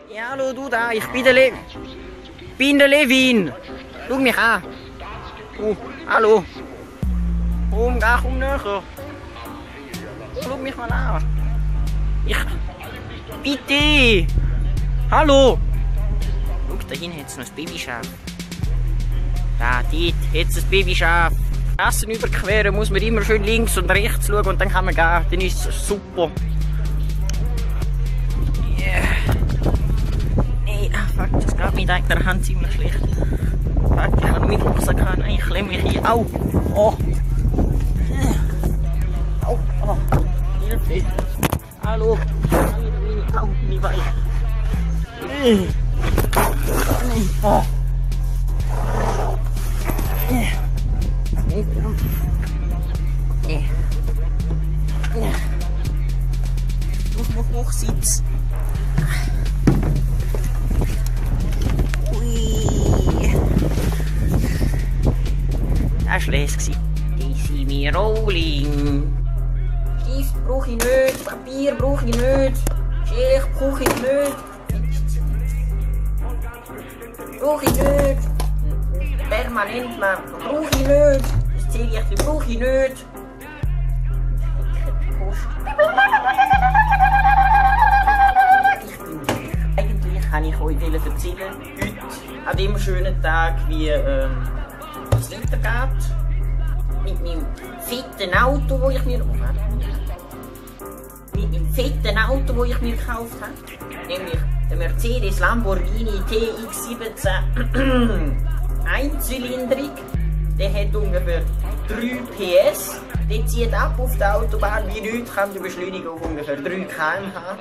Ja, hallo, du da, ich bin der Levin. Schau mich an. Hallo. Komm näher. Schau mich mal an. Bitte. Hallo. Schau, da hinten hat es noch ein Babyschaf. Da, dort hat es ein Babyschaf. Strassen überqueren muss man immer schön links und rechts schauen und dann kann man gehen. Dann ist es super. Nee, fuck, das geht mit eigener Hand ziemlich schlecht. Fuck, ich habe meinen Rucksack an. Nein, ich klemme mich ein. Au! Oh! Au! Oh! Hilfe! Hallo! Au, meine Beine! Oh! Hoch, Sitz! Ui! Das war les. Easy me rolling! Stift brauche ich nicht, Papier brauche ich nicht, Schere brauche ich nicht. Brauche ich nicht. Permanentmarker brauche ich nicht. Das Zierlicht brauche ich nicht. Eigentlich kann ich euch erzählen, heute an diesem schönen Tag, wie es weitergeht. Mit meinem fetten Auto, das ich mir gekauft habe. Nämlich der Mercedes Lamborghini TX17 einzylindrig. Der hat ungefähr 3 PS. Der zieht ab auf der Autobahn wie nichts, kann die Beschleunigung auf ungefähr 3 km/h.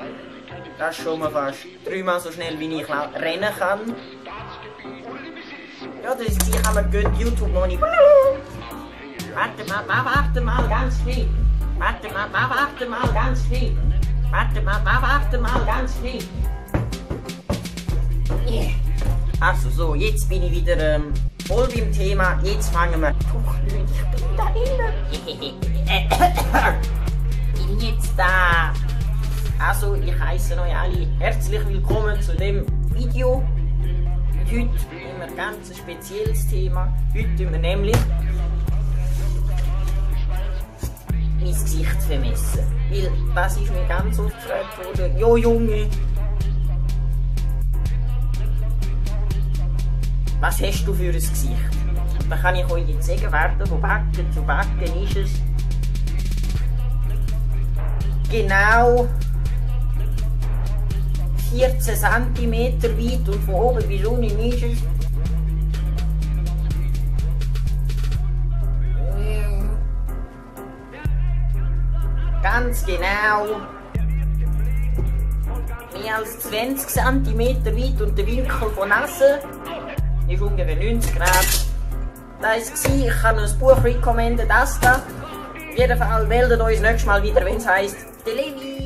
Das ist schon mal fast 3-mal so schnell, wie ich rennen kann. Ja, das ist sicher, man geht YouTube noch nicht. Warte mal, ganz viel. Warte mal, ganz viel. Yeah. Also so, jetzt bin ich wieder voll beim Thema. Jetzt fangen wir. Doch nicht, ich bin da innen. Bin jetzt da. Also, ich heiße euch alle herzlich willkommen zu dem Video. Und heute haben wir ein ganz spezielles Thema. Heute tun wir nämlich mein Gesicht vermessen. Weil das ist mir ganz oft gefragt worden. Jo Junge, was hast du für ein Gesicht? Da kann ich euch jetzt sagen, warte, von Backen zu Backen ist es genau 14 cm weit und von oben bis unten ist es ganz genau mehr als 20 cm weit und der Winkel von Nase ist ungefähr 90 Grad. Das war, ich kann ein Buch recommenden, das da. Auf jeden Fall meldet euch das nächste Mal wieder, wenn es heisst, der Levi.